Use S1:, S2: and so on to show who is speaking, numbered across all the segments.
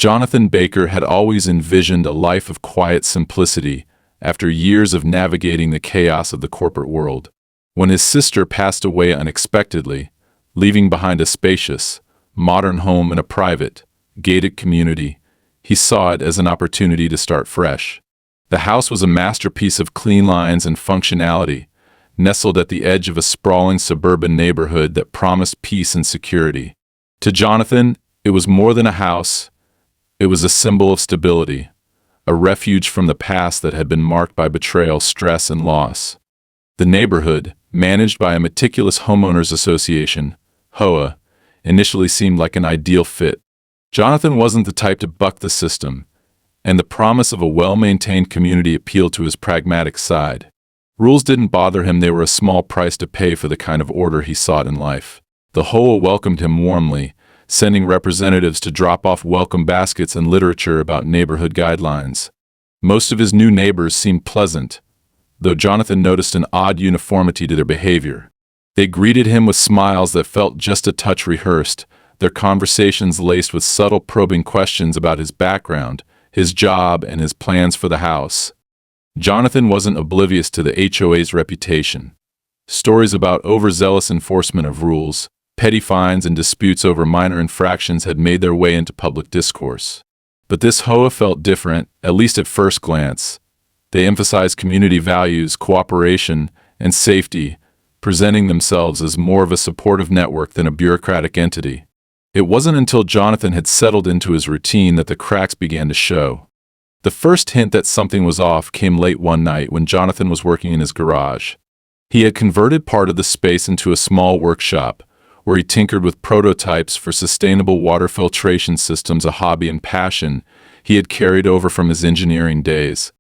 S1: Jonathan Baker had always envisioned a life of quiet simplicity after years of navigating the chaos of the corporate world. When his sister passed away unexpectedly, leaving behind a spacious, modern home in a private, gated community, he saw it as an opportunity to start fresh. The house was a masterpiece of clean lines and functionality, nestled at the edge of a sprawling suburban neighborhood that promised peace and security. To Jonathan, it was more than a house. It was a symbol of stability, a refuge from the past that had been marked by betrayal, stress, and loss. The neighborhood, managed by a meticulous homeowners association, HOA, initially seemed like an ideal fit. Jonathan wasn't the type to buck the system, and the promise of a well-maintained community appealed to his pragmatic side. Rules didn't bother him; they were a small price to pay for the kind of order he sought in life. The HOA welcomed him warmly, sending representatives to drop off welcome baskets and literature about neighborhood guidelines. Most of his new neighbors seemed pleasant, though Jonathan noticed an odd uniformity to their behavior. They greeted him with smiles that felt just a touch rehearsed, their conversations laced with subtle probing questions about his background, his job, and his plans for the house. Jonathan wasn't oblivious to the HOA's reputation. Stories about overzealous enforcement of rules, petty fines, and disputes over minor infractions had made their way into public discourse. But this HOA felt different, at least at first glance. They emphasized community values, cooperation, and safety, presenting themselves as more of a supportive network than a bureaucratic entity. It wasn't until Jonathan had settled into his routine that the cracks began to show. The first hint that something was off came late one night when Jonathan was working in his garage. He had converted part of the space into a small workshop, where he tinkered with prototypes for sustainable water filtration systems, a hobby and passion he had carried over from his engineering days.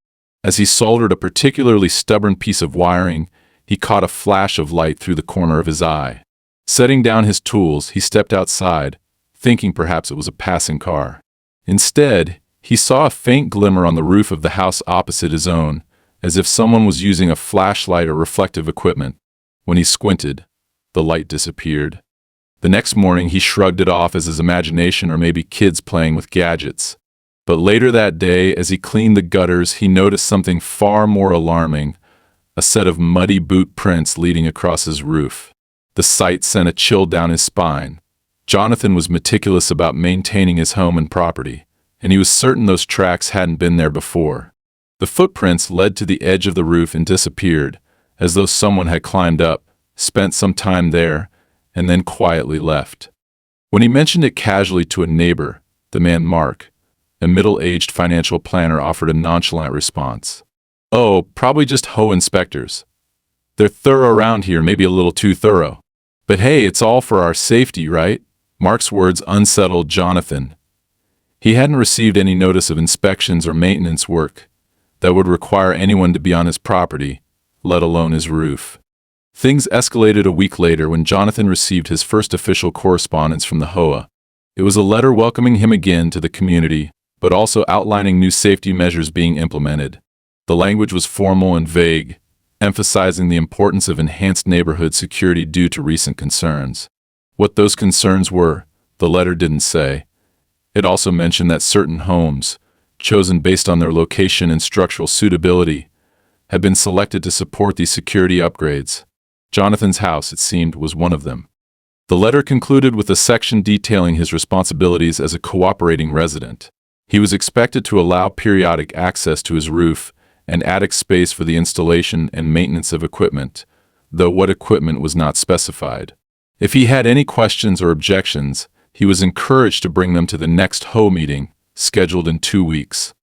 S1: As he soldered a particularly stubborn piece of wiring, he caught a flash of light through the corner of his eye. Setting down his tools, he stepped outside, thinking perhaps it was a passing car. Instead, he saw a faint glimmer on the roof of the house opposite his own, as if someone was using a flashlight or reflective equipment. When he squinted, the light disappeared. The next morning, he shrugged it off as his imagination or maybe kids playing with gadgets. But later that day, as he cleaned the gutters, he noticed something far more alarming: a set of muddy boot prints leading across his roof. The sight sent a chill down his spine. Jonathan was meticulous about maintaining his home and property, and he was certain those tracks hadn't been there before. The footprints led to the edge of the roof and disappeared, as though someone had climbed up, spent some time there, and then quietly left. When he mentioned it casually to a neighbor, the man Mark, a middle-aged financial planner, offered a nonchalant response. "Oh, probably just HOA inspectors. They're thorough around here, maybe a little too thorough. But hey, it's all for our safety, right?" Mark's words unsettled Jonathan. He hadn't received any notice of inspections or maintenance work that would require anyone to be on his property, let alone his roof. Things escalated a week later when Jonathan received his first official correspondence from the HOA. It was a letter welcoming him again to the community, but also outlining new safety measures being implemented. The language was formal and vague, emphasizing the importance of enhanced neighborhood security due to recent concerns. What those concerns were, the letter didn't say. It also mentioned that certain homes, chosen based on their location and structural suitability, had been selected to support these security upgrades. Jonathan's house, it seemed, was one of them. The letter concluded with a section detailing his responsibilities as a cooperating resident. He was expected to allow periodic access to his roof and attic space for the installation and maintenance of equipment, though what equipment was not specified. If he had any questions or objections, he was encouraged to bring them to the next HOA meeting, scheduled in 2 weeks.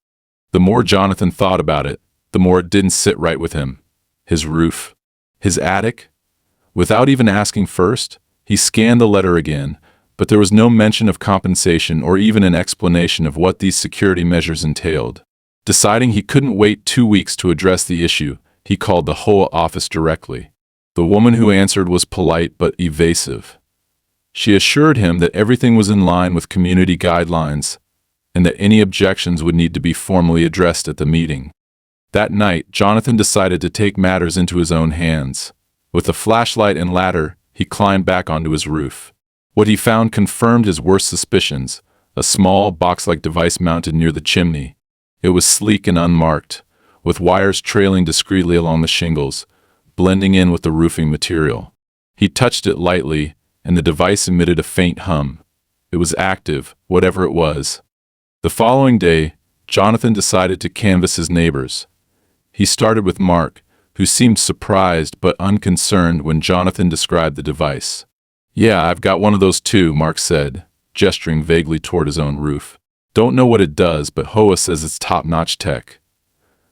S1: The more Jonathan thought about it, the more it didn't sit right with him. His roof, his attic. Without even asking first, he scanned the letter again, but there was no mention of compensation or even an explanation of what these security measures entailed. Deciding he couldn't wait 2 weeks to address the issue, he called the HOA office directly. The woman who answered was polite but evasive. She assured him that everything was in line with community guidelines and that any objections would need to be formally addressed at the meeting. That night, Jonathan decided to take matters into his own hands. With a flashlight and ladder, he climbed back onto his roof. What he found confirmed his worst suspicions: a small, box-like device mounted near the chimney. It was sleek and unmarked, with wires trailing discreetly along the shingles, blending in with the roofing material. He touched it lightly, and the device emitted a faint hum. It was active, whatever it was. The following day, Jonathan decided to canvass his neighbors. He started with Mark, who seemed surprised but unconcerned when Jonathan described the device. "Yeah, I've got one of those too," Mark said, gesturing vaguely toward his own roof. "Don't know what it does, but HOA says it's top-notch tech.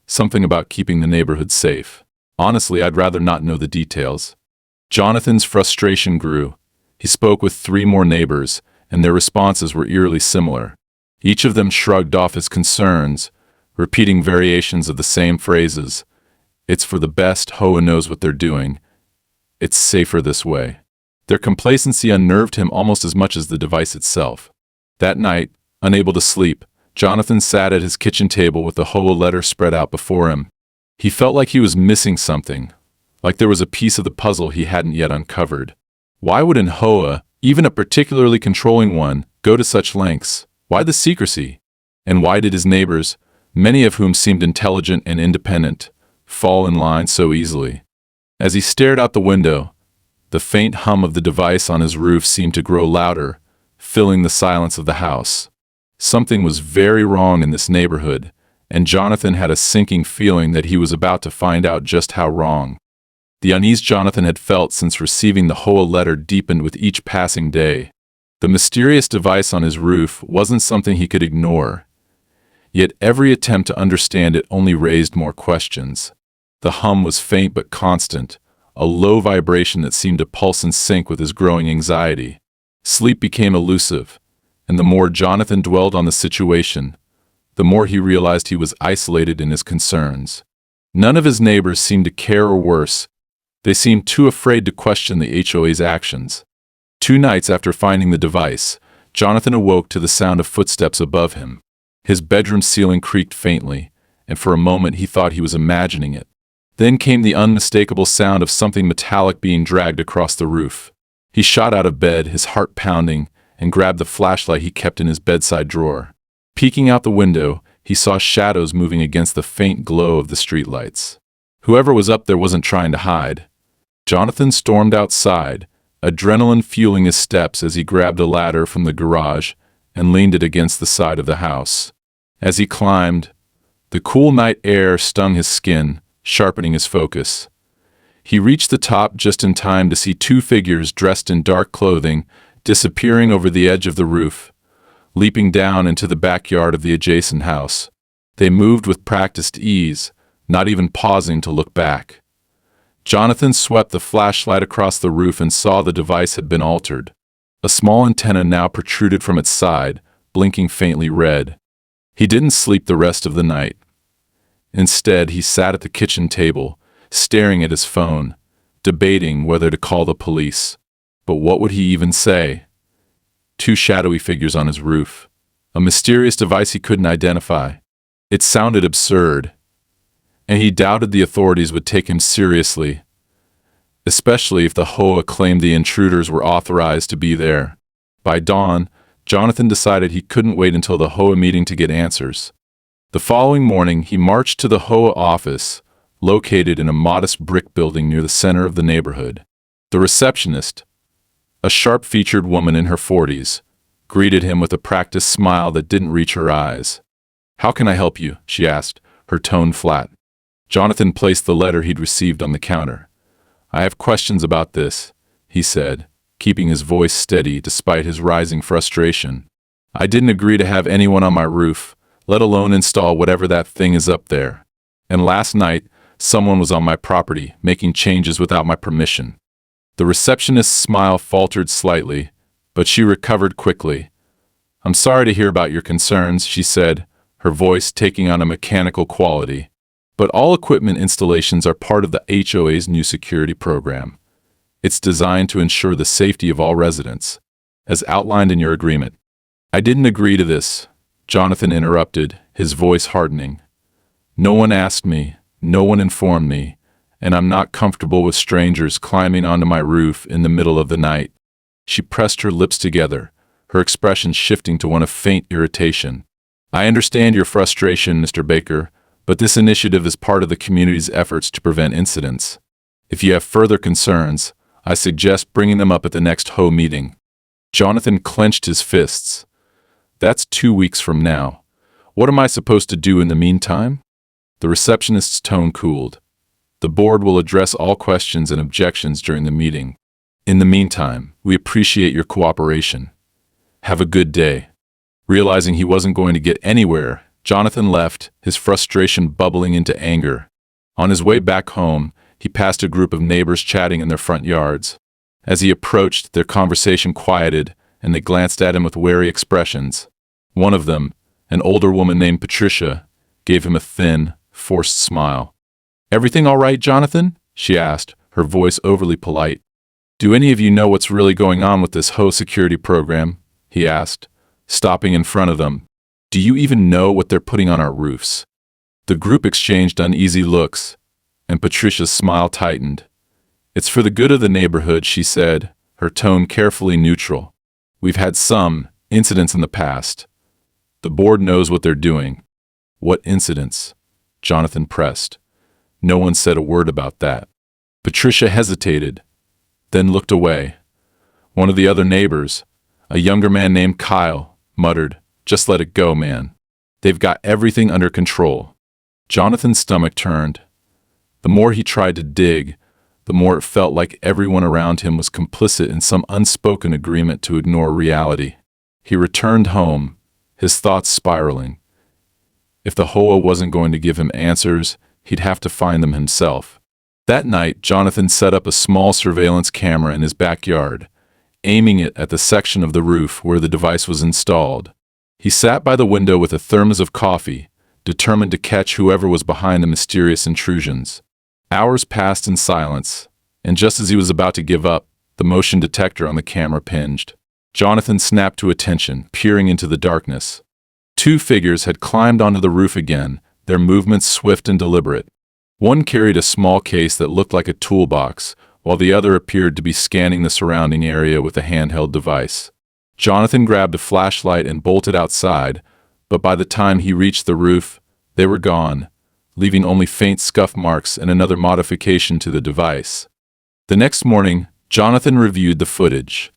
S1: Something about keeping the neighborhood safe. Honestly, I'd rather not know the details." Jonathan's frustration grew. He spoke with 3 more neighbors, and their responses were eerily similar. Each of them shrugged off his concerns, repeating variations of the same phrases. "It's for the best, HOA knows what they're doing. It's safer this way." Their complacency unnerved him almost as much as the device itself. That night, unable to sleep, Jonathan sat at his kitchen table with the HOA letter spread out before him. He felt like he was missing something, like there was a piece of the puzzle he hadn't yet uncovered. Why would an HOA, even a particularly controlling one, go to such lengths? Why the secrecy? And why did his neighbors, many of whom seemed intelligent and independent, fall in line so easily? As he stared out the window, the faint hum of the device on his roof seemed to grow louder, filling the silence of the house. Something was very wrong in this neighborhood, and Jonathan had a sinking feeling that he was about to find out just how wrong. The unease Jonathan had felt since receiving the HOA letter deepened with each passing day. The mysterious device on his roof wasn't something he could ignore, yet every attempt to understand it only raised more questions. The hum was faint but constant, a low vibration that seemed to pulse in sync with his growing anxiety. Sleep became elusive, and the more Jonathan dwelled on the situation, the more he realized he was isolated in his concerns. None of his neighbors seemed to care, or worse, they seemed too afraid to question the HOA's actions. 2 nights after finding the device, Jonathan awoke to the sound of footsteps above him. His bedroom ceiling creaked faintly, and for a moment he thought he was imagining it. Then came the unmistakable sound of something metallic being dragged across the roof. He shot out of bed, his heart pounding, and grabbed the flashlight he kept in his bedside drawer. Peeking out the window, he saw shadows moving against the faint glow of the streetlights. Whoever was up there wasn't trying to hide. Jonathan stormed outside, adrenaline fueling his steps as he grabbed a ladder from the garage and leaned it against the side of the house. As he climbed, the cool night air stung his skin, sharpening his focus. He reached the top just in time to see 2 figures dressed in dark clothing disappearing over the edge of the roof, leaping down into the backyard of the adjacent house. They moved with practiced ease, not even pausing to look back. Jonathan swept the flashlight across the roof and saw the device had been altered. A small antenna now protruded from its side, blinking faintly red. He didn't sleep the rest of the night. Instead, he sat at the kitchen table, staring at his phone, debating whether to call the police. But what would he even say? 2 shadowy figures on his roof. A mysterious device he couldn't identify. It sounded absurd, and he doubted the authorities would take him seriously, especially if the HOA claimed the intruders were authorized to be there. By dawn, Jonathan decided he couldn't wait until the HOA meeting to get answers. The following morning, he marched to the HOA office, located in a modest brick building near the center of the neighborhood. The receptionist, a sharp-featured woman in her 40s, greeted him with a practiced smile that didn't reach her eyes. "How can I help you?" she asked, her tone flat. Jonathan placed the letter he'd received on the counter. "I have questions about this," he said, keeping his voice steady despite his rising frustration. "I didn't agree to have anyone on my roof, let alone install whatever that thing is up there. And last night, someone was on my property, making changes without my permission." The receptionist's smile faltered slightly, but she recovered quickly. "I'm sorry to hear about your concerns," she said, her voice taking on a mechanical quality. "But all equipment installations are part of the HOA's new security program. It's designed to ensure the safety of all residents, as outlined in your agreement." "I didn't agree to this," Jonathan interrupted, his voice hardening. "No one asked me, no one informed me, and I'm not comfortable with strangers climbing onto my roof in the middle of the night." She pressed her lips together, her expression shifting to one of faint irritation. "I understand your frustration, Mr. Baker, but this initiative is part of the community's efforts to prevent incidents. If you have further concerns, I suggest bringing them up at the next HOA meeting." Jonathan clenched his fists. "That's 2 weeks from now. What am I supposed to do in the meantime?" The receptionist's tone cooled. "The board will address all questions and objections during the meeting. In the meantime, we appreciate your cooperation. Have a good day." Realizing he wasn't going to get anywhere, Jonathan left, his frustration bubbling into anger. On his way back home, he passed a group of neighbors chatting in their front yards. As he approached, their conversation quieted, and they glanced at him with wary expressions. One of them, an older woman named Patricia, gave him a thin, forced smile. "Everything all right, Jonathan?" she asked, her voice overly polite. "Do any of you know what's really going on with this HOA security program?" he asked, stopping in front of them. "Do you even know what they're putting on our roofs?" The group exchanged uneasy looks, and Patricia's smile tightened. "It's for the good of the neighborhood," she said, her tone carefully neutral. "We've had some incidents in the past. The board knows what they're doing." "What incidents?" Jonathan pressed. No one said a word about that. Patricia hesitated, then looked away. One of the other neighbors, a younger man named Kyle, muttered, "Just let it go, man. They've got everything under control." Jonathan's stomach turned. The more he tried to dig, the more it felt like everyone around him was complicit in some unspoken agreement to ignore reality. He returned home, his thoughts spiraling. If the HOA wasn't going to give him answers, he'd have to find them himself. That night, Jonathan set up a small surveillance camera in his backyard, aiming it at the section of the roof where the device was installed. He sat by the window with a thermos of coffee, determined to catch whoever was behind the mysterious intrusions. Hours passed in silence, and just as he was about to give up, the motion detector on the camera pinged. Jonathan snapped to attention, peering into the darkness. 2 figures had climbed onto the roof again, their movements swift and deliberate. One carried a small case that looked like a toolbox, while the other appeared to be scanning the surrounding area with a handheld device. Jonathan grabbed a flashlight and bolted outside, but by the time he reached the roof, they were gone, leaving only faint scuff marks and another modification to the device. The next morning, Jonathan reviewed the footage.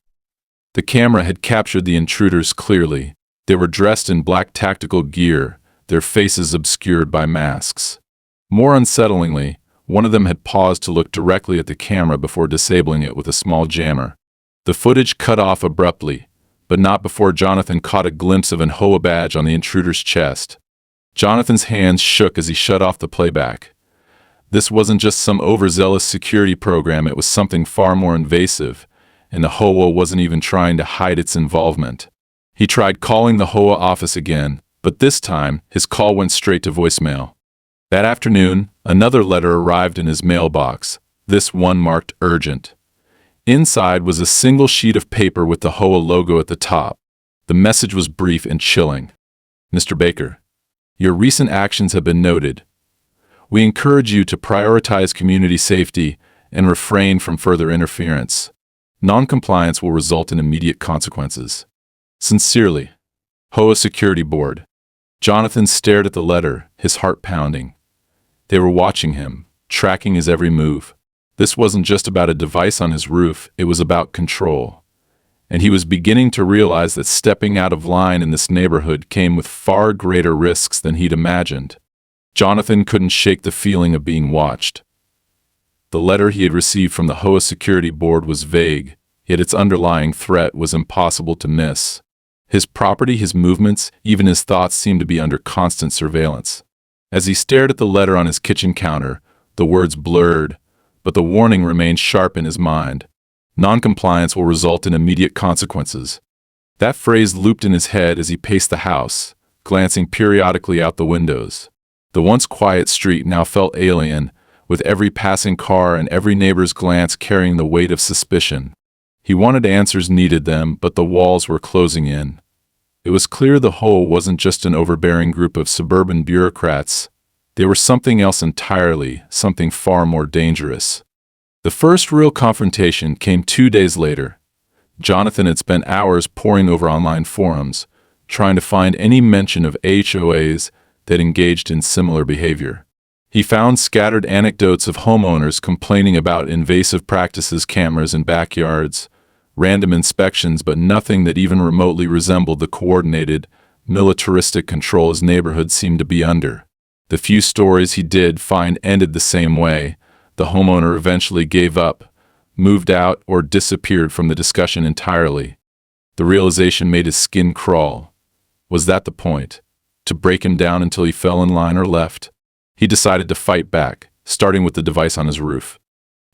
S1: The camera had captured the intruders clearly. They were dressed in black tactical gear, their faces obscured by masks. More unsettlingly, one of them had paused to look directly at the camera before disabling it with a small jammer. The footage cut off abruptly, but not before Jonathan caught a glimpse of an HOA badge on the intruder's chest. Jonathan's hands shook as he shut off the playback. This wasn't just some overzealous security program, it was something far more invasive, and the HOA wasn't even trying to hide its involvement. He tried calling the HOA office again, but this time his call went straight to voicemail. That afternoon, another letter arrived in his mailbox, this one marked urgent. Inside was a single sheet of paper with the HOA logo at the top. The message was brief and chilling. "Mr. Baker, your recent actions have been noted. We encourage you to prioritize community safety and refrain from further interference. Non-compliance will result in immediate consequences. Sincerely, HOA Security Board." Jonathan stared at the letter, his heart pounding. They were watching him, tracking his every move. This wasn't just about a device on his roof, it was about control. And he was beginning to realize that stepping out of line in this neighborhood came with far greater risks than he'd imagined. Jonathan couldn't shake the feeling of being watched. The letter he had received from the HOA Security Board was vague, yet its underlying threat was impossible to miss. His property, his movements, even his thoughts seemed to be under constant surveillance. As he stared at the letter on his kitchen counter, the words blurred, but the warning remained sharp in his mind. Non-compliance will result in immediate consequences. That phrase looped in his head as he paced the house, glancing periodically out the windows. The once quiet street now felt alien, with every passing car and every neighbor's glance carrying the weight of suspicion. He wanted answers, needed them, but the walls were closing in. It was clear the HOA wasn't just an overbearing group of suburban bureaucrats. They were something else entirely, something far more dangerous. The first real confrontation came 2 days later. Jonathan had spent hours poring over online forums, trying to find any mention of HOAs that engaged in similar behavior. He found scattered anecdotes of homeowners complaining about invasive practices, cameras in backyards, random inspections, but nothing that even remotely resembled the coordinated, militaristic control his neighborhood seemed to be under. The few stories he did find ended the same way. The homeowner eventually gave up, moved out, or disappeared from the discussion entirely. The realization made his skin crawl. Was that the point? To break him down until he fell in line or left? He decided to fight back, starting with the device on his roof.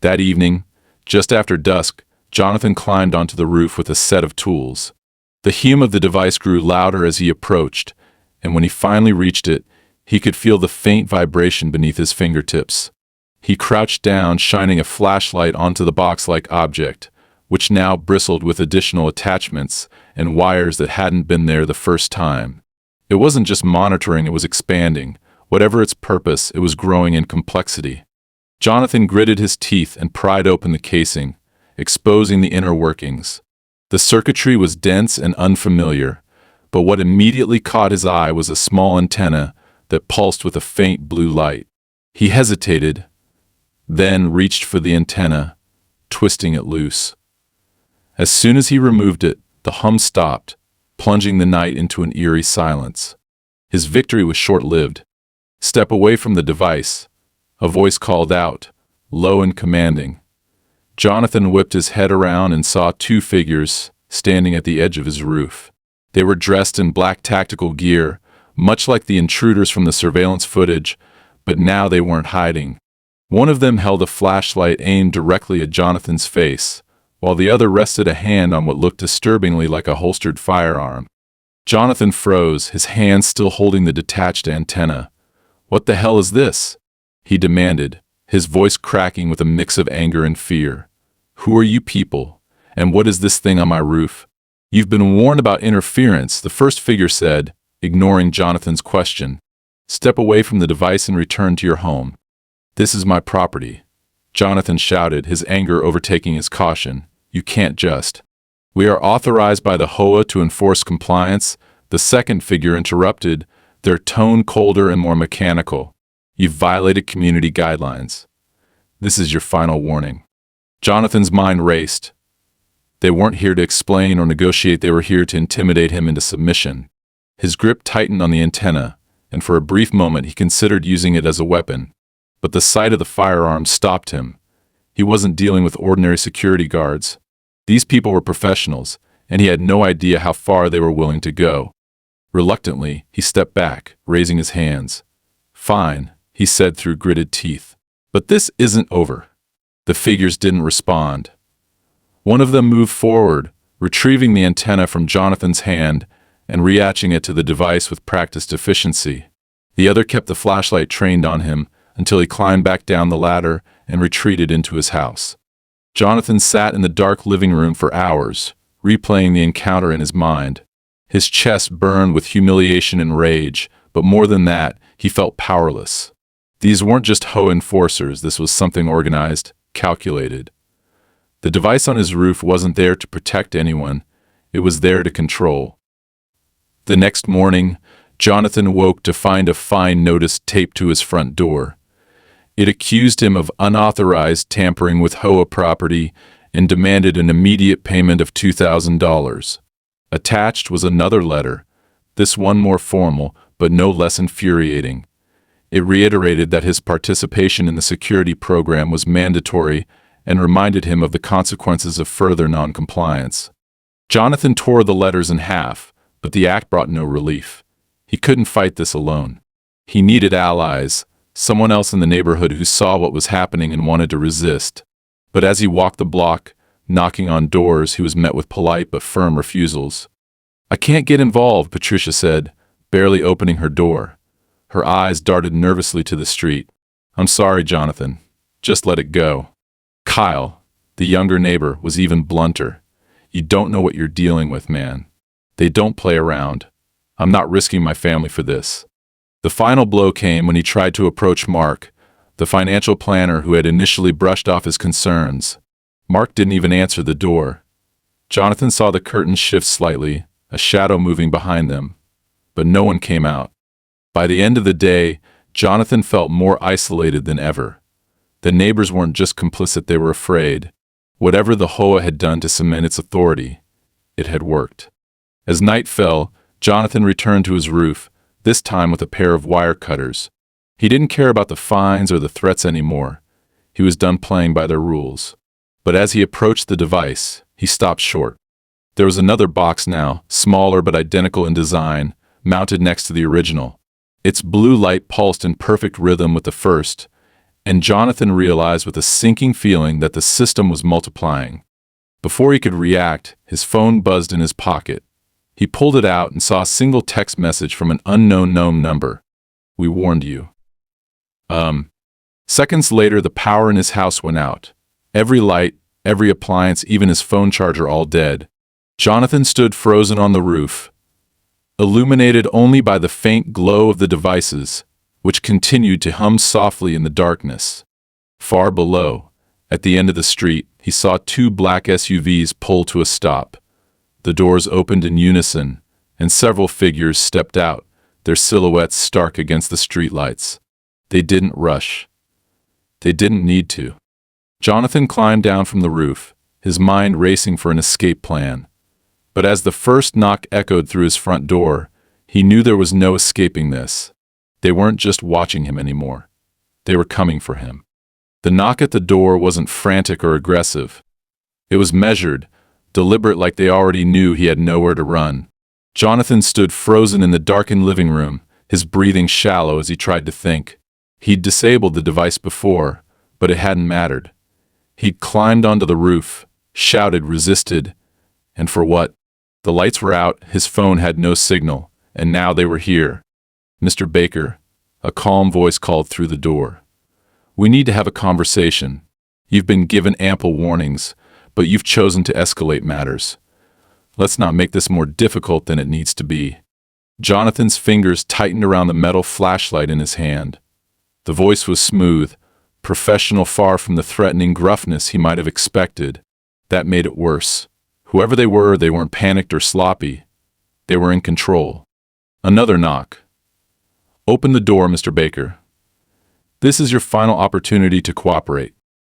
S1: That evening, just after dusk, Jonathan climbed onto the roof with a set of tools. The hum of the device grew louder as he approached, and when he finally reached it, he could feel the faint vibration beneath his fingertips. He crouched down, shining a flashlight onto the box-like object, which now bristled with additional attachments and wires that hadn't been there the first time. It wasn't just monitoring, it was expanding. Whatever its purpose, it was growing in complexity. Jonathan gritted his teeth and pried open the casing, exposing the inner workings. The circuitry was dense and unfamiliar, but what immediately caught his eye was a small antenna that pulsed with a faint blue light. He hesitated, then reached for the antenna, twisting it loose. As soon as he removed it, the hum stopped, plunging the night into an eerie silence. His victory was short-lived. "Step away from the device," a voice called out, low and commanding. Jonathan whipped his head around and saw two figures standing at the edge of his roof. They were dressed in black tactical gear, much like the intruders from the surveillance footage, but now they weren't hiding. One of them held a flashlight aimed directly at Jonathan's face, while the other rested a hand on what looked disturbingly like a holstered firearm. Jonathan froze, his hand still holding the detached antenna. "What the hell is this?" he demanded, his voice cracking with a mix of anger and fear. "Who are you people? And what is this thing on my roof?" "You've been warned about interference," the first figure said, ignoring Jonathan's question. "Step away from the device and return to your home." "This is my property," Jonathan shouted, his anger overtaking his caution. "You can't just." "We are authorized by the HOA to enforce compliance," the second figure interrupted, their tone colder and more mechanical. "You've violated community guidelines. This is your final warning." Jonathan's mind raced. They weren't here to explain or negotiate, they were here to intimidate him into submission. His grip tightened on the antenna, and for a brief moment he considered using it as a weapon. But the sight of the firearm stopped him. He wasn't dealing with ordinary security guards. These people were professionals, and he had no idea how far they were willing to go. Reluctantly, he stepped back, raising his hands. "Fine," he said through gritted teeth. "But this isn't over." The figures didn't respond. One of them moved forward, retrieving the antenna from Jonathan's hand and reattaching it to the device with practiced efficiency. The other kept the flashlight trained on him until he climbed back down the ladder and retreated into his house. Jonathan sat in the dark living room for hours, replaying the encounter in his mind. His chest burned with humiliation and rage, but more than that, he felt powerless. These weren't just HOA enforcers, this was something organized, calculated. The device on his roof wasn't there to protect anyone, it was there to control. The next morning, Jonathan woke to find a fine notice taped to his front door. It accused him of unauthorized tampering with HOA property and demanded an immediate payment of $2,000. Attached was another letter, this one more formal, but no less infuriating. It reiterated that his participation in the security program was mandatory and reminded him of the consequences of further noncompliance. Jonathan tore the letters in half, but the act brought no relief. He couldn't fight this alone. He needed allies, someone else in the neighborhood who saw what was happening and wanted to resist. But as he walked the block, knocking on doors, he was met with polite but firm refusals. "I can't get involved," Patricia said, barely opening her door. Her eyes darted nervously to the street. "I'm sorry, Jonathan. Just let it go." Kyle, the younger neighbor, was even blunter. "You don't know what you're dealing with, man. They don't play around. I'm not risking my family for this." The final blow came when he tried to approach Mark, the financial planner who had initially brushed off his concerns. Mark didn't even answer the door. Jonathan saw the curtains shift slightly, a shadow moving behind them, but no one came out. By the end of the day, Jonathan felt more isolated than ever. The neighbors weren't just complicit, they were afraid. Whatever the HOA had done to cement its authority, it had worked. As night fell, Jonathan returned to his roof, this time with a pair of wire cutters. He didn't care about the fines or the threats anymore. He was done playing by their rules. But as he approached the device, he stopped short. There was another box now, smaller but identical in design, mounted next to the original. Its blue light pulsed in perfect rhythm with the first, and Jonathan realized with a sinking feeling that the system was multiplying. Before he could react, his phone buzzed in his pocket. He pulled it out and saw a single text message from an unknown number. "We warned you." Seconds later, the power in his house went out. Every light, every appliance, even his phone charger, all dead. Jonathan stood frozen on the roof, illuminated only by the faint glow of the devices, which continued to hum softly in the darkness. Far below, at the end of the street, he saw two black SUVs pull to a stop. The doors opened in unison, and several figures stepped out, their silhouettes stark against the streetlights. They didn't rush. They didn't need to. Jonathan climbed down from the roof, his mind racing for an escape plan. But as the first knock echoed through his front door, he knew there was no escaping this. They weren't just watching him anymore. They were coming for him. The knock at the door wasn't frantic or aggressive. It was measured, deliberate, like they already knew he had nowhere to run. Jonathan stood frozen in the darkened living room, his breathing shallow as he tried to think. He'd disabled the device before, but it hadn't mattered. He'd climbed onto the roof, shouted, resisted, and for what? The lights were out, his phone had no signal, and now they were here. "Mr. Baker," a calm voice called through the door. "We need to have a conversation. You've been given ample warnings, but you've chosen to escalate matters. Let's not make this more difficult than it needs to be." Jonathan's fingers tightened around the metal flashlight in his hand. The voice was smooth, professional, far from the threatening gruffness he might have expected. That made it worse. Whoever they weren't panicked or sloppy. They were in control. Another knock. "Open the door, Mr. Baker. This is your final opportunity to cooperate."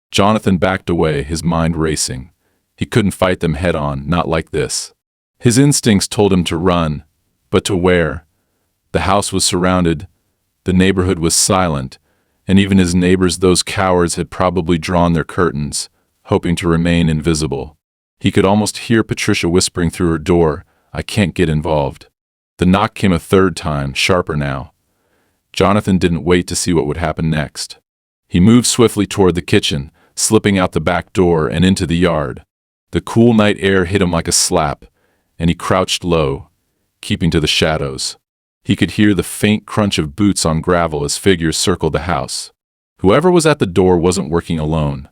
S1: Jonathan backed away, his mind racing. He couldn't fight them head on, not like this. His instincts told him to run, but to where? The house was surrounded. The neighborhood was silent, and even his neighbors, those cowards, had probably drawn their curtains, hoping to remain invisible. He could almost hear Patricia whispering through her door, "I can't get involved." The knock came a third time, sharper now. Jonathan didn't wait to see what would happen next. He moved swiftly toward the kitchen, slipping out the back door and into the yard. The cool night air hit him like a slap, and he crouched low, keeping to the shadows. He could hear the faint crunch of boots on gravel as figures circled the house. Whoever was at the door wasn't working alone.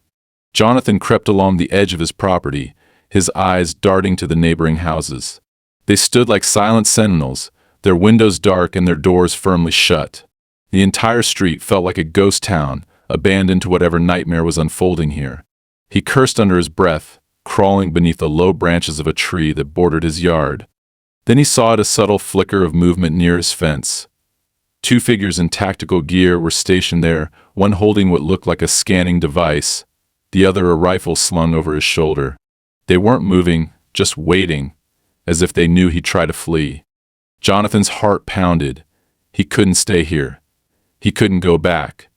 S1: Jonathan crept along the edge of his property, his eyes darting to the neighboring houses. They stood like silent sentinels, their windows dark and their doors firmly shut. The entire street felt like a ghost town, abandoned to whatever nightmare was unfolding here. He cursed under his breath, crawling beneath the low branches of a tree that bordered his yard. Then he saw a subtle flicker of movement near his fence. Two figures in tactical gear were stationed there, one holding what looked like a scanning device, the other a rifle slung over his shoulder. They weren't moving, just waiting, as if they knew he'd try to flee. Jonathan's heart pounded. He couldn't stay here. He couldn't go back.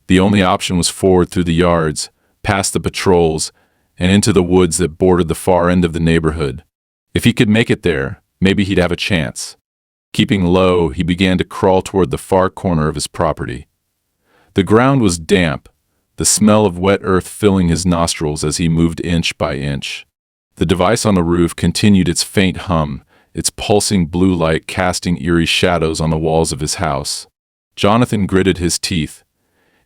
S1: The only option was forward through the yards, past the patrols, and into the woods that bordered the far end of the neighborhood. If he could make it there, maybe he'd have a chance. Keeping low, he began to crawl toward the far corner of his property. The ground was damp, the smell of wet earth filling his nostrils as he moved inch by inch. The device on the roof continued its faint hum, its pulsing blue light casting eerie shadows on the walls of his house. Jonathan gritted his teeth.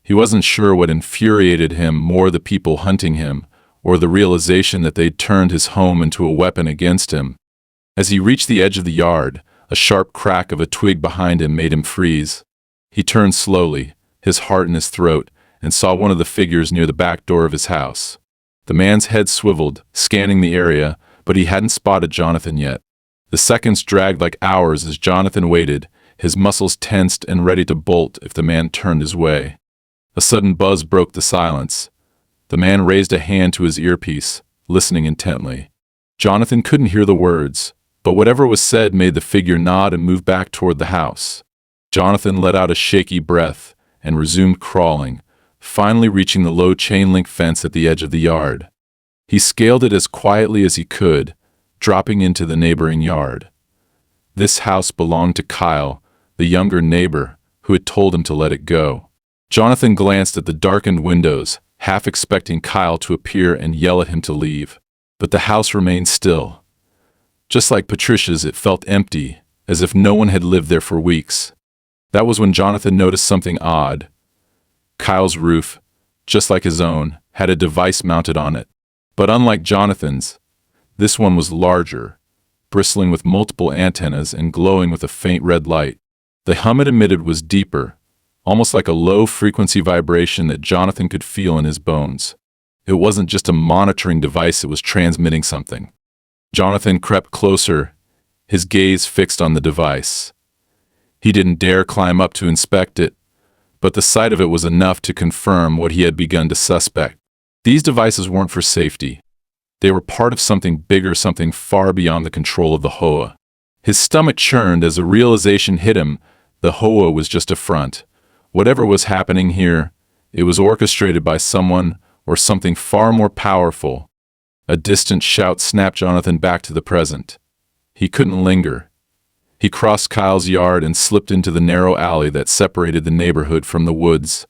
S1: He wasn't sure what infuriated him more, the people hunting him, or the realization that they'd turned his home into a weapon against him. As he reached the edge of the yard, a sharp crack of a twig behind him made him freeze. He turned slowly, his heart in his throat, and saw one of the figures near the back door of his house. The man's head swiveled, scanning the area, but he hadn't spotted Jonathan yet. The seconds dragged like hours as Jonathan waited, his muscles tensed and ready to bolt if the man turned his way. A sudden buzz broke the silence. The man raised a hand to his earpiece, listening intently. Jonathan couldn't hear the words, but whatever was said made the figure nod and move back toward the house. Jonathan let out a shaky breath and resumed crawling, finally reaching the low chain-link fence at the edge of the yard. He scaled it as quietly as he could, dropping into the neighboring yard. This house belonged to Kyle, the younger neighbor, who had told him to let it go. Jonathan glanced at the darkened windows, half expecting Kyle to appear and yell at him to leave. But the house remained still. Just like Patricia's, it felt empty, as if no one had lived there for weeks. That was when Jonathan noticed something odd. Kyle's roof, just like his own, had a device mounted on it. But unlike Jonathan's, this one was larger, bristling with multiple antennas and glowing with a faint red light. The hum it emitted was deeper, almost like a low-frequency vibration that Jonathan could feel in his bones. It wasn't just a monitoring device, it was transmitting something. Jonathan crept closer, his gaze fixed on the device. He didn't dare climb up to inspect it, but the sight of it was enough to confirm what he had begun to suspect. These devices weren't for safety. They were part of something bigger, something far beyond the control of the HOA. His stomach churned as a realization hit him. The HOA was just a front. Whatever was happening here, it was orchestrated by someone or something far more powerful. A distant shout snapped Jonathan back to the present. He couldn't linger. He crossed Kyle's yard and slipped into the narrow alley that separated the neighborhood from the woods.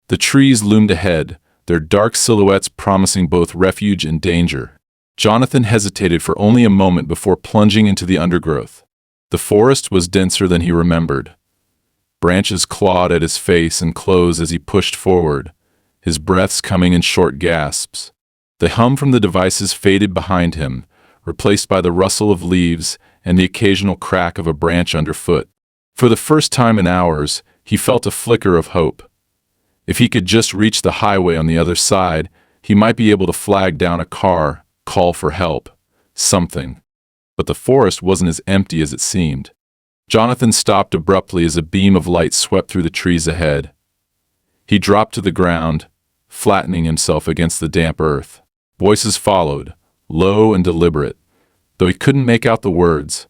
S1: The trees loomed ahead, their dark silhouettes promising both refuge and danger. Jonathan hesitated for only a moment before plunging into the undergrowth. The forest was denser than he remembered. Branches clawed at his face and clothes as he pushed forward, his breaths coming in short gasps. The hum from the devices faded behind him, replaced by the rustle of leaves and the occasional crack of a branch underfoot. For the first time in hours, he felt a flicker of hope. If he could just reach the highway on the other side, he might be able to flag down a car, call for help, something. But the forest wasn't as empty as it seemed. Jonathan stopped abruptly as a beam of light swept through the trees ahead. He dropped to the ground, flattening himself against the damp earth. Voices followed, low and deliberate, though he couldn't make out the words.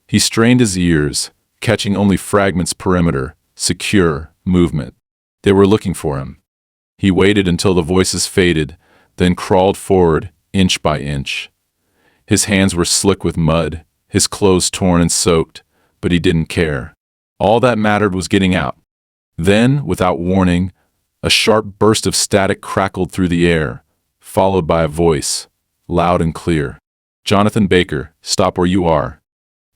S1: He strained his ears, catching only fragments: perimeter, secure, movement. They were looking for him. He waited until the voices faded, then crawled forward, inch by inch. His hands were slick with mud, his clothes torn and soaked, but he didn't care. All that mattered was getting out. Then, without warning, a sharp burst of static crackled through the air, followed by a voice, loud and clear. "Jonathan Baker, stop where you are."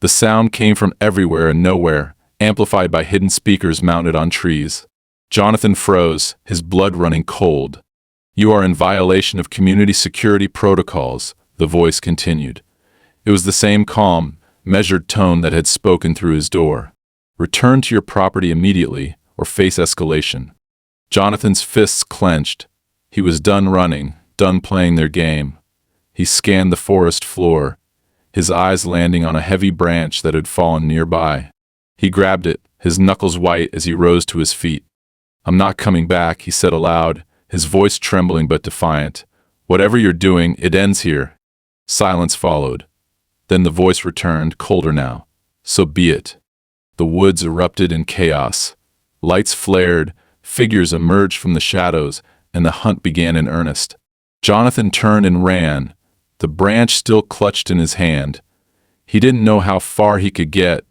S1: The sound came from everywhere and nowhere, amplified by hidden speakers mounted on trees. Jonathan froze, his blood running cold. "You are in violation of community security protocols," the voice continued. It was the same calm, measured tone that had spoken through his door. "Return to your property immediately, or face escalation." Jonathan's fists clenched. He was done running, done playing their game. He scanned the forest floor, his eyes landing on a heavy branch that had fallen nearby. He grabbed it, his knuckles white as he rose to his feet. "I'm not coming back," he said aloud, his voice trembling but defiant. "Whatever you're doing, it ends here." Silence followed. Then the voice returned, colder now. "So be it." The woods erupted in chaos. Lights flared, figures emerged from the shadows, and the hunt began in earnest. Jonathan turned and ran, the branch still clutched in his hand. He didn't know how far he could get,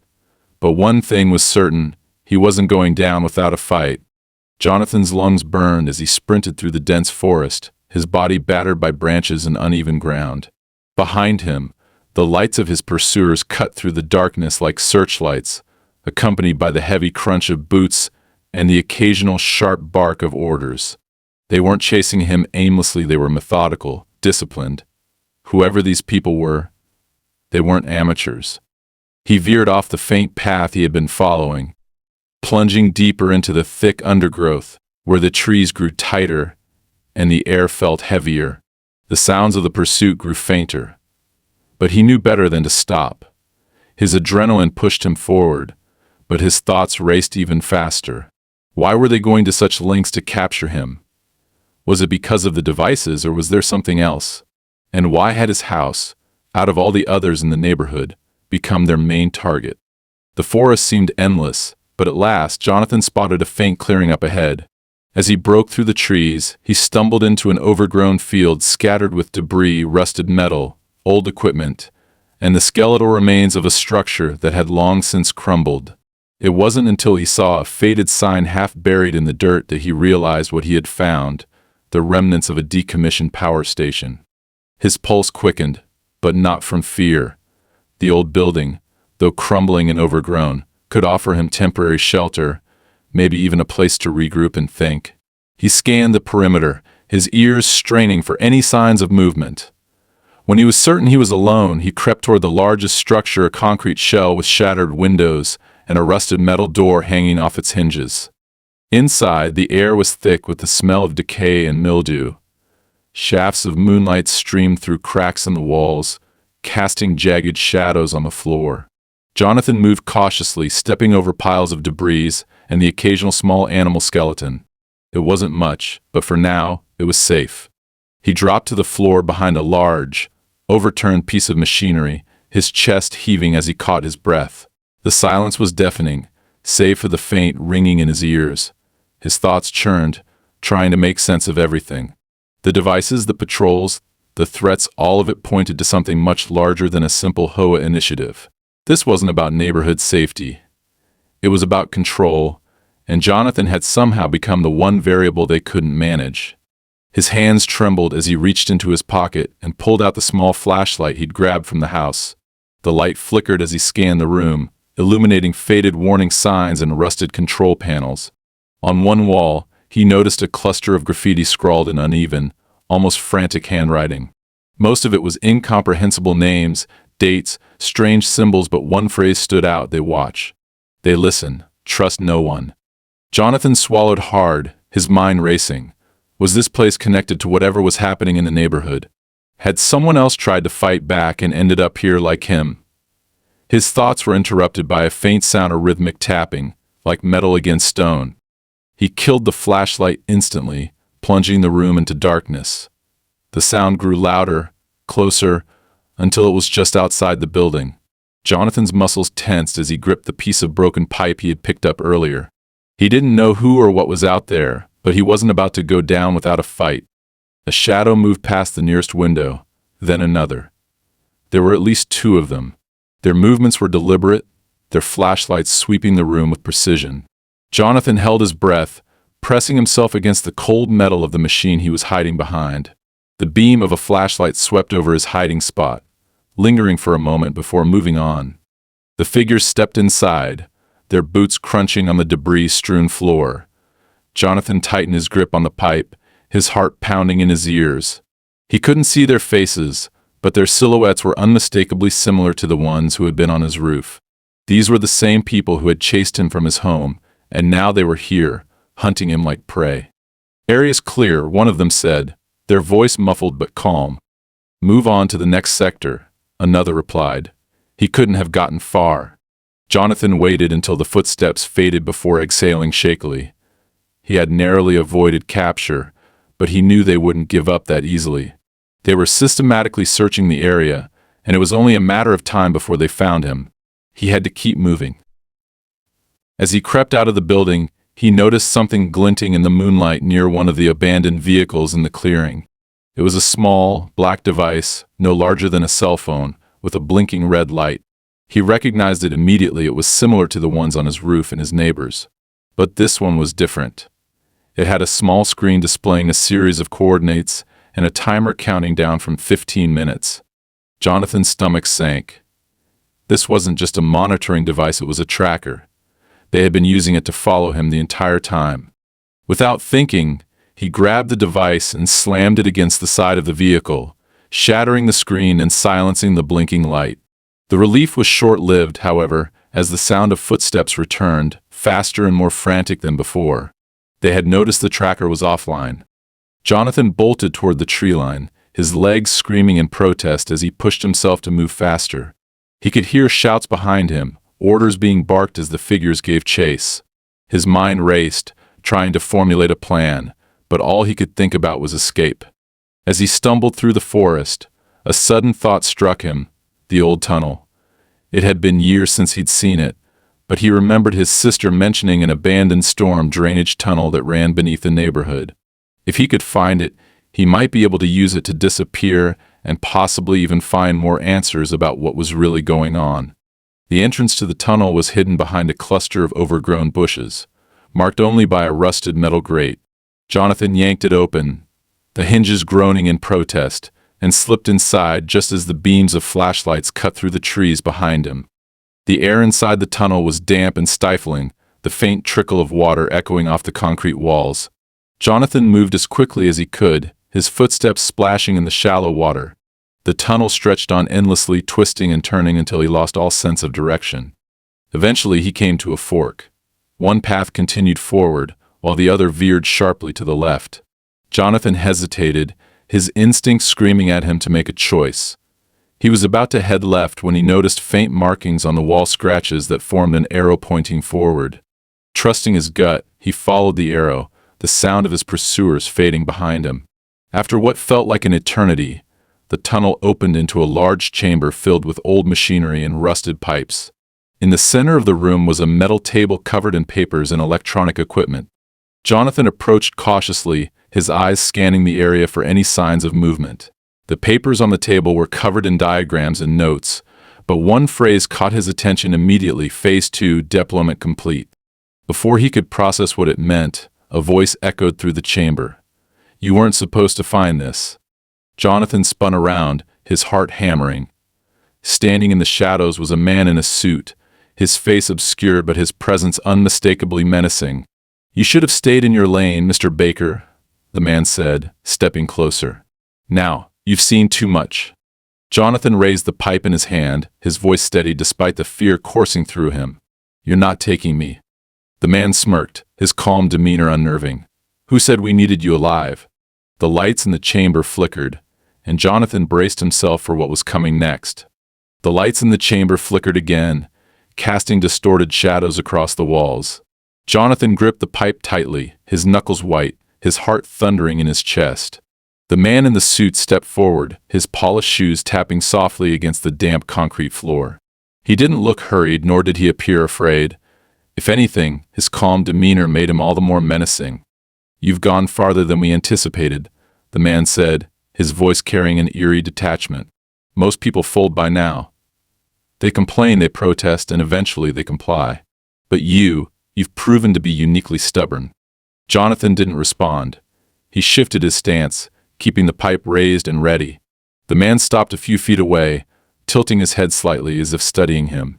S1: but one thing was certain: he wasn't going down without a fight. Jonathan's lungs burned as he sprinted through the dense forest, his body battered by branches and uneven ground. Behind him, the lights of his pursuers cut through the darkness like searchlights, accompanied by the heavy crunch of boots and the occasional sharp bark of orders. They weren't chasing him aimlessly, they were methodical, disciplined. Whoever these people were, they weren't amateurs. He veered off the faint path he had been following, plunging deeper into the thick undergrowth, where the trees grew tighter and the air felt heavier. The sounds of the pursuit grew fainter, But he knew better than to stop. His adrenaline pushed him forward, but his thoughts raced even faster. Why were they going to such lengths to capture him? Was it because of the devices, or was there something else? And why had his house, out of all the others in the neighborhood, become their main target? The forest seemed endless, but at last Jonathan spotted a faint clearing up ahead. As he broke through the trees, he stumbled into an overgrown field scattered with debris, rusted metal, old equipment, and the skeletal remains of a structure that had long since crumbled. It wasn't until he saw a faded sign half buried in the dirt that he realized what he had found, the remnants of a decommissioned power station. His pulse quickened, but not from fear. The old building, though crumbling and overgrown, could offer him temporary shelter, maybe even a place to regroup and think. He scanned the perimeter, his ears straining for any signs of movement. When he was certain he was alone, he crept toward the largest structure, a concrete shell with shattered windows and a rusted metal door hanging off its hinges. Inside, the air was thick with the smell of decay and mildew. Shafts of moonlight streamed through cracks in the walls, casting jagged shadows on the floor. Jonathan moved cautiously, stepping over piles of debris and the occasional small animal skeleton. It wasn't much, but for now, it was safe. He dropped to the floor behind a large, overturned piece of machinery, his chest heaving as he caught his breath. The silence was deafening, save for the faint ringing in his ears. His thoughts churned, trying to make sense of everything. The devices, the patrols, the threats, all of it pointed to something much larger than a simple HOA initiative. This wasn't about neighborhood safety. It was about control, and Jonathan had somehow become the one variable they couldn't manage. His hands trembled as he reached into his pocket and pulled out the small flashlight he'd grabbed from the house. The light flickered as he scanned the room, illuminating faded warning signs and rusted control panels. On one wall, he noticed a cluster of graffiti scrawled in uneven, almost frantic handwriting. Most of it was incomprehensible names, dates, strange symbols, but one phrase stood out: they watch. They listen. Trust no one. Jonathan swallowed hard, his mind racing. Was this place connected to whatever was happening in the neighborhood? Had someone else tried to fight back and ended up here like him? His thoughts were interrupted by a faint sound of rhythmic tapping, like metal against stone. He killed the flashlight instantly, plunging the room into darkness. The sound grew louder, closer, until it was just outside the building. Jonathan's muscles tensed as he gripped the piece of broken pipe he had picked up earlier. He didn't know who or what was out there, but he wasn't about to go down without a fight. A shadow moved past the nearest window, then another. There were at least two of them. Their movements were deliberate, their flashlights sweeping the room with precision. Jonathan held his breath, pressing himself against the cold metal of the machine he was hiding behind. The beam of a flashlight swept over his hiding spot, lingering for a moment before moving on. The figures stepped inside, their boots crunching on the debris-strewn floor. Jonathan tightened his grip on the pipe, his heart pounding in his ears. He couldn't see their faces, but their silhouettes were unmistakably similar to the ones who had been on his roof. These were the same people who had chased him from his home, and now they were here, hunting him like prey. "Area's clear," one of them said, their voice muffled but calm. "Move on to the next sector," another replied. He couldn't have gotten far. Jonathan waited until the footsteps faded before exhaling shakily. He had narrowly avoided capture, but he knew they wouldn't give up that easily. They were systematically searching the area, and it was only a matter of time before they found him. He had to keep moving. As he crept out of the building, he noticed something glinting in the moonlight near one of the abandoned vehicles in the clearing. It was a small, black device, no larger than a cell phone, with a blinking red light. He recognized it immediately. It was similar to the ones on his roof and his neighbors. But this one was different. It had a small screen displaying a series of coordinates and a timer counting down from 15 minutes. Jonathan's stomach sank. This wasn't just a monitoring device, it was a tracker. They had been using it to follow him the entire time. Without thinking, he grabbed the device and slammed it against the side of the vehicle, shattering the screen and silencing the blinking light. The relief was short-lived, however, as the sound of footsteps returned, faster and more frantic than before. They had noticed the tracker was offline. Jonathan bolted toward the tree line, his legs screaming in protest as he pushed himself to move faster. He could hear shouts behind him, orders being barked as the figures gave chase. His mind raced, trying to formulate a plan, but all he could think about was escape. As he stumbled through the forest, a sudden thought struck him: the old tunnel. It had been years since he'd seen it, but he remembered his sister mentioning an abandoned storm drainage tunnel that ran beneath the neighborhood. If he could find it, he might be able to use it to disappear and possibly even find more answers about what was really going on. The entrance to the tunnel was hidden behind a cluster of overgrown bushes, marked only by a rusted metal grate. Jonathan yanked it open, the hinges groaning in protest, and slipped inside just as the beams of flashlights cut through the trees behind him. The air inside the tunnel was damp and stifling, the faint trickle of water echoing off the concrete walls. Jonathan moved as quickly as he could, his footsteps splashing in the shallow water. The tunnel stretched on endlessly, twisting and turning until he lost all sense of direction. Eventually he came to a fork. One path continued forward, while the other veered sharply to the left. Jonathan hesitated, his instincts screaming at him to make a choice. He was about to head left when he noticed faint markings on the wall scratches that formed an arrow pointing forward. Trusting his gut, he followed the arrow, the sound of his pursuers fading behind him. After what felt like an eternity, the tunnel opened into a large chamber filled with old machinery and rusted pipes. In the center of the room was a metal table covered in papers and electronic equipment. Jonathan approached cautiously, his eyes scanning the area for any signs of movement. The papers on the table were covered in diagrams and notes, but one phrase caught his attention immediately: Phase 2 deployment complete. Before he could process what it meant, a voice echoed through the chamber. "You weren't supposed to find this." Jonathan spun around, his heart hammering. Standing in the shadows was a man in a suit, his face obscured but his presence unmistakably menacing. "You should have stayed in your lane, Mr. Baker," the man said, stepping closer. "Now, you've seen too much." Jonathan raised the pipe in his hand, his voice steady despite the fear coursing through him. "You're not taking me." The man smirked, his calm demeanor unnerving. "Who said we needed you alive?" The lights in the chamber flickered, and Jonathan braced himself for what was coming next. The lights in the chamber flickered again, casting distorted shadows across the walls. Jonathan gripped the pipe tightly, his knuckles white, his heart thundering in his chest. The man in the suit stepped forward, his polished shoes tapping softly against the damp concrete floor. He didn't look hurried, nor did he appear afraid. If anything, his calm demeanor made him all the more menacing. "You've gone farther than we anticipated," the man said, his voice carrying an eerie detachment. "Most people fold by now. They complain, they protest, and eventually they comply. But you've proven to be uniquely stubborn." Jonathan didn't respond. He shifted his stance, keeping the pipe raised and ready. The man stopped a few feet away, tilting his head slightly as if studying him.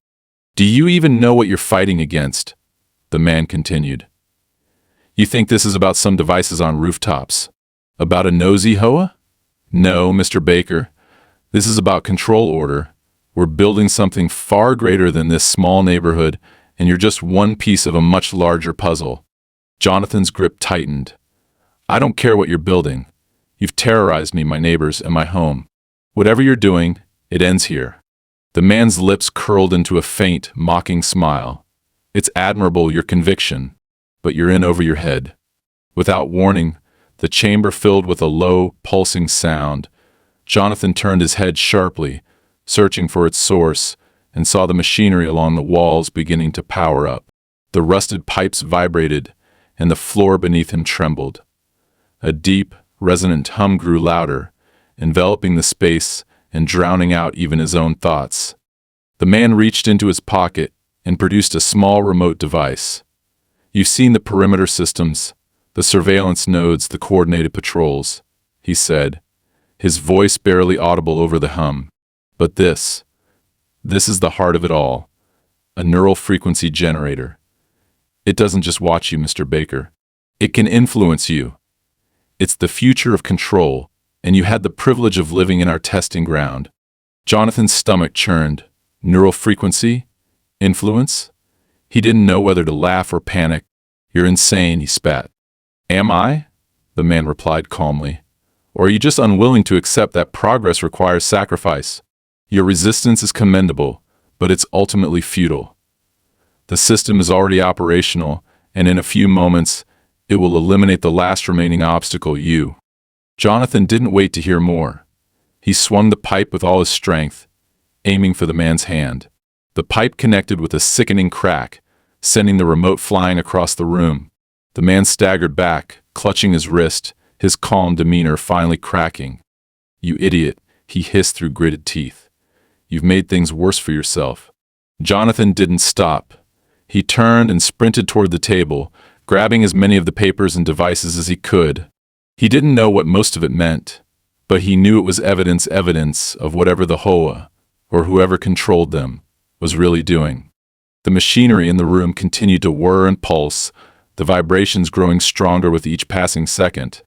S1: "Do you even know what you're fighting against?" the man continued. "You think this is about some devices on rooftops? About a nosy HOA? No, Mr. Baker. This is about control order. We're building something far greater than this small neighborhood, and you're just one piece of a much larger puzzle." Jonathan's grip tightened. "I don't care what you're building. You've terrorized me, my neighbors, and my home. Whatever you're doing, it ends here." The man's lips curled into a faint, mocking smile. "It's admirable, your conviction, but you're in over your head." Without warning, the chamber filled with a low, pulsing sound. Jonathan turned his head sharply, searching for its source, and saw the machinery along the walls beginning to power up. The rusted pipes vibrated, and the floor beneath him trembled. A deep, resonant hum grew louder, enveloping the space and drowning out even his own thoughts. The man reached into his pocket and produced a small remote device. "You've seen the perimeter systems, the surveillance nodes, the coordinated patrols," he said, his voice barely audible over the hum. "But this is the heart of it all, a neural frequency generator. It doesn't just watch you, Mr. Baker. It can influence you. It's the future of control, and you had the privilege of living in our testing ground." Jonathan's stomach churned. Neural frequency? Influence? He didn't know whether to laugh or panic. "You're insane," he spat. "Am I?" the man replied calmly. Or are you just unwilling to accept that progress requires sacrifice? Your resistance is commendable, but it's ultimately futile. The system is already operational, and in a few moments, it will eliminate the last remaining obstacle, you. Jonathan didn't wait to hear more. He swung the pipe with all his strength, aiming for the man's hand. The pipe connected with a sickening crack, sending the remote flying across the room. The man staggered back, clutching his wrist, his calm demeanor finally cracking. "You idiot," he hissed through gritted teeth. "You've made things worse for yourself." Jonathan didn't stop. He turned and sprinted toward the table, grabbing as many of the papers and devices as he could. He didn't know what most of it meant, but he knew it was evidence of whatever the HOA, or whoever controlled them, was really doing. The machinery in the room continued to whir and pulse, the vibrations growing stronger with each passing second.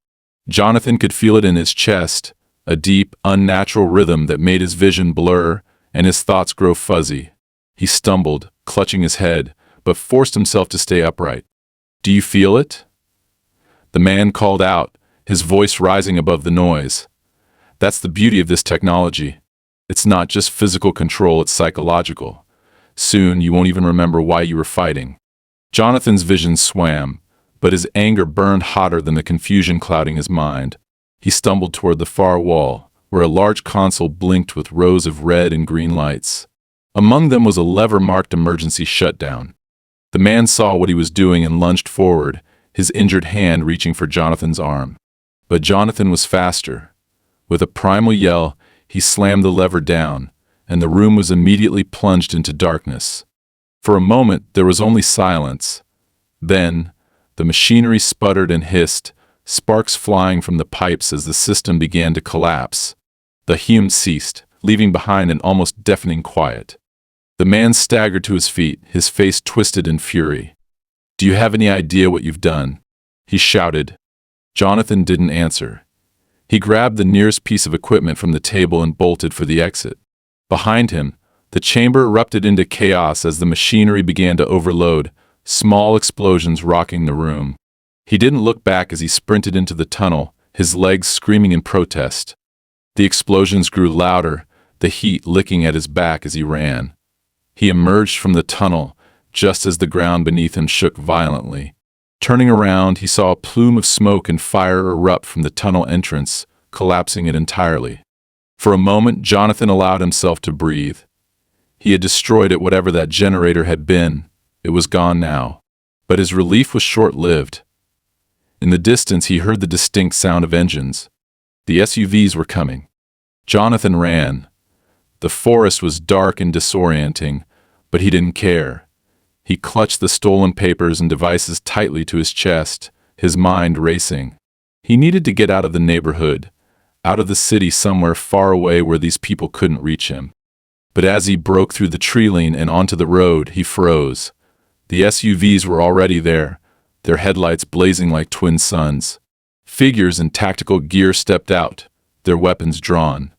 S1: Jonathan could feel it in his chest, a deep, unnatural rhythm that made his vision blur and his thoughts grow fuzzy. He stumbled, clutching his head, but forced himself to stay upright. "Do you feel it?" The man called out, his voice rising above the noise. "That's the beauty of this technology. It's not just physical control, it's psychological. Soon you won't even remember why you were fighting." Jonathan's vision swam, but his anger burned hotter than the confusion clouding his mind. He stumbled toward the far wall, where a large console blinked with rows of red and green lights. Among them was a lever marked emergency shutdown. The man saw what he was doing and lunged forward, his injured hand reaching for Jonathan's arm. But Jonathan was faster. With a primal yell, he slammed the lever down, and the room was immediately plunged into darkness. For a moment, there was only silence. Then, the machinery sputtered and hissed, sparks flying from the pipes as the system began to collapse. The hum ceased, leaving behind an almost deafening quiet. The man staggered to his feet, his face twisted in fury. "Do you have any idea what you've done?" he shouted. Jonathan didn't answer. He grabbed the nearest piece of equipment from the table and bolted for the exit. Behind him, the chamber erupted into chaos as the machinery began to overload, small explosions rocking the room. He didn't look back as he sprinted into the tunnel, his legs screaming in protest. The explosions grew louder, the heat licking at his back as he ran. He emerged from the tunnel, just as the ground beneath him shook violently. Turning around, he saw a plume of smoke and fire erupt from the tunnel entrance, collapsing it entirely. For a moment, Jonathan allowed himself to breathe. He had destroyed it, whatever that generator had been. It was gone now. But his relief was short-lived. In the distance, he heard the distinct sound of engines. The SUVs were coming. Jonathan ran. The forest was dark and disorienting, but he didn't care. He clutched the stolen papers and devices tightly to his chest, his mind racing. He needed to get out of the neighborhood, out of the city somewhere far away where these people couldn't reach him. But as he broke through the tree-line and onto the road, he froze. The SUVs were already there, their headlights blazing like twin suns. Figures in tactical gear stepped out, their weapons drawn.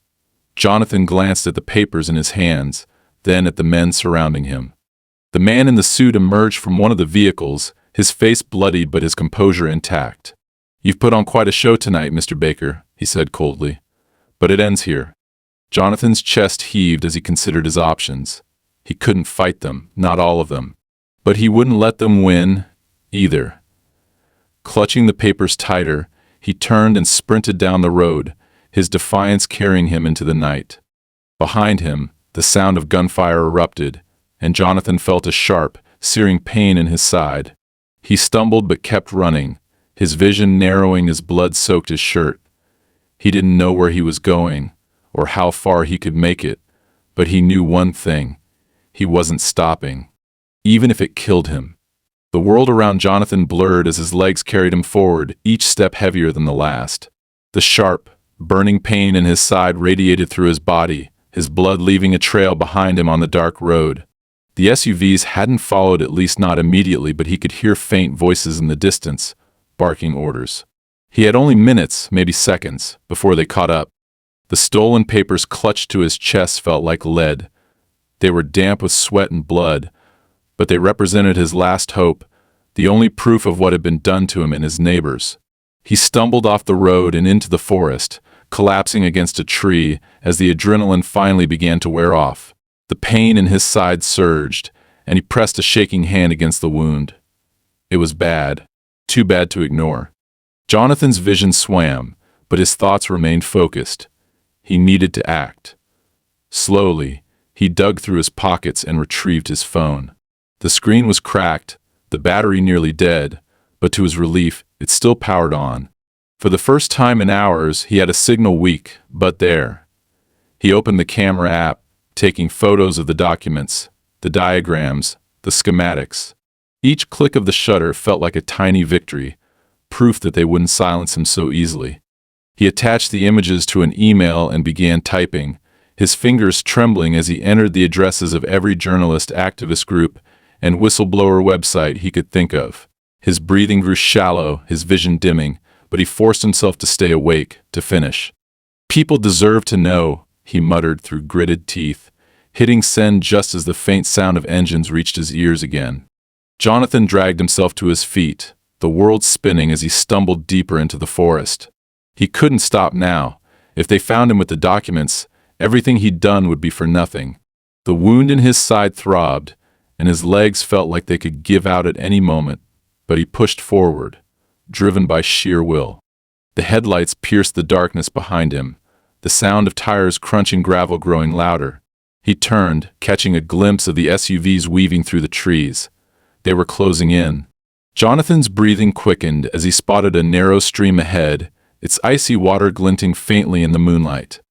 S1: Jonathan glanced at the papers in his hands, then at the men surrounding him. The man in the suit emerged from one of the vehicles, his face bloodied but his composure intact. "You've put on quite a show tonight, Mr. Baker," he said coldly. "But it ends here." Jonathan's chest heaved as he considered his options. He couldn't fight them, not all of them. But he wouldn't let them win, either. Clutching the papers tighter, he turned and sprinted down the road, his defiance carrying him into the night. Behind him, the sound of gunfire erupted, and Jonathan felt a sharp, searing pain in his side. He stumbled but kept running, his vision narrowing as blood soaked his shirt. He didn't know where he was going, or how far he could make it, but he knew one thing: he wasn't stopping, even if it killed him. The world around Jonathan blurred as his legs carried him forward, each step heavier than the last. The sharp, burning pain in his side radiated through his body, his blood leaving a trail behind him on the dark road. The SUVs hadn't followed, at least not immediately, but he could hear faint voices in the distance, barking orders. He had only minutes, maybe seconds, before they caught up. The stolen papers clutched to his chest felt like lead. They were damp with sweat and blood, but they represented his last hope, the only proof of what had been done to him and his neighbors. He stumbled off the road and into the forest, collapsing against a tree as the adrenaline finally began to wear off. The pain in his side surged, and he pressed a shaking hand against the wound. It was bad, too bad to ignore. Jonathan's vision swam, but his thoughts remained focused. He needed to act. Slowly, he dug through his pockets and retrieved his phone. The screen was cracked, the battery nearly dead, but to his relief, it still powered on. For the first time in hours, he had a signal weak, but there. He opened the camera app, taking photos of the documents, the diagrams, the schematics. Each click of the shutter felt like a tiny victory, proof that they wouldn't silence him so easily. He attached the images to an email and began typing, his fingers trembling as he entered the addresses of every journalist, activist group, and whistleblower website he could think of. His breathing grew shallow, his vision dimming, but he forced himself to stay awake, to finish. "People deserve to know," he muttered through gritted teeth, hitting send just as the faint sound of engines reached his ears again. Jonathan dragged himself to his feet, the world spinning as he stumbled deeper into the forest. He couldn't stop now. If they found him with the documents, everything he'd done would be for nothing. The wound in his side throbbed, and his legs felt like they could give out at any moment, but he pushed forward, driven by sheer will. The headlights pierced the darkness behind him, the sound of tires crunching gravel growing louder. He turned, catching a glimpse of the SUVs weaving through the trees. They were closing in. Jonathan's breathing quickened as he spotted a narrow stream ahead, its icy water glinting faintly in the moonlight.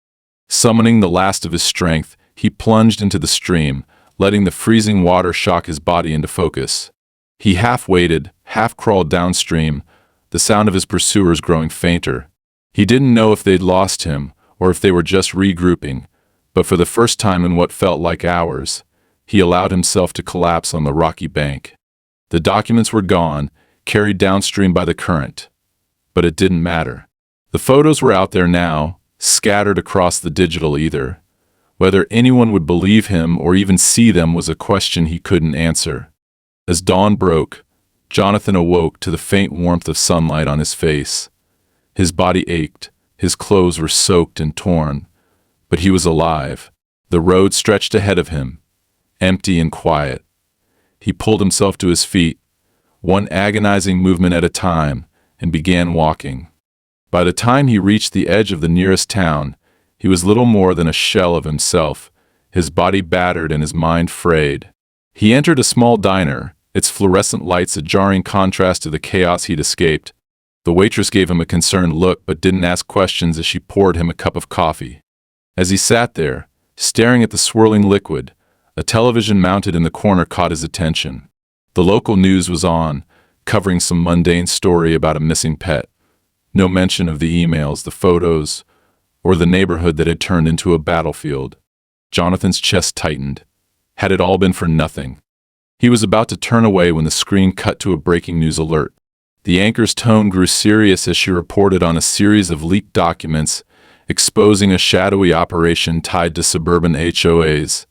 S1: Summoning the last of his strength, he plunged into the stream, letting the freezing water shock his body into focus. He half waded, half crawled downstream, the sound of his pursuers growing fainter. He didn't know if they'd lost him, or if they were just regrouping, but for the first time in what felt like hours, he allowed himself to collapse on the rocky bank. The documents were gone, carried downstream by the current. But it didn't matter. The photos were out there now, scattered across the digital ether. Whether anyone would believe him or even see them was a question he couldn't answer. As dawn broke, Jonathan awoke to the faint warmth of sunlight on his face. His body ached, his clothes were soaked and torn, but he was alive. The road stretched ahead of him, empty and quiet. He pulled himself to his feet, one agonizing movement at a time, and began walking. By the time he reached the edge of the nearest town, he was little more than a shell of himself, his body battered and his mind frayed. He entered a small diner, its fluorescent lights a jarring contrast to the chaos he'd escaped. The waitress gave him a concerned look but didn't ask questions as she poured him a cup of coffee. As he sat there, staring at the swirling liquid, a television mounted in the corner caught his attention. The local news was on, covering some mundane story about a missing pet. No mention of the emails, the photos, or the neighborhood that had turned into a battlefield. Jonathan's chest tightened. Had it all been for nothing? He was about to turn away when the screen cut to a breaking news alert. The anchor's tone grew serious as she reported on a series of leaked documents exposing a shadowy operation tied to suburban HOAs.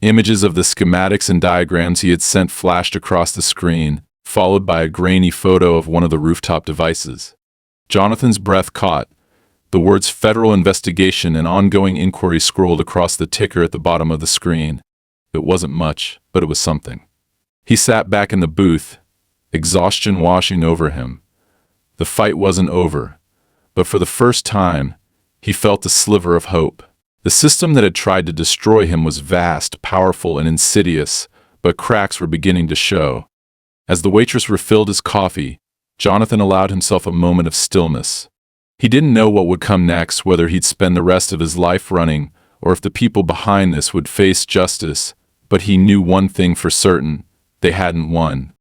S1: Images of the schematics and diagrams he had sent flashed across the screen, followed by a grainy photo of one of the rooftop devices. Jonathan's breath caught. The words "federal investigation" and "ongoing inquiry" scrolled across the ticker at the bottom of the screen. It wasn't much, but it was something. He sat back in the booth, exhaustion washing over him. The fight wasn't over, but for the first time, he felt a sliver of hope. The system that had tried to destroy him was vast, powerful, and insidious, but cracks were beginning to show. As the waitress refilled his coffee, Jonathan allowed himself a moment of stillness. He didn't know what would come next, whether he'd spend the rest of his life running, or if the people behind this would face justice, but he knew one thing for certain: they hadn't won.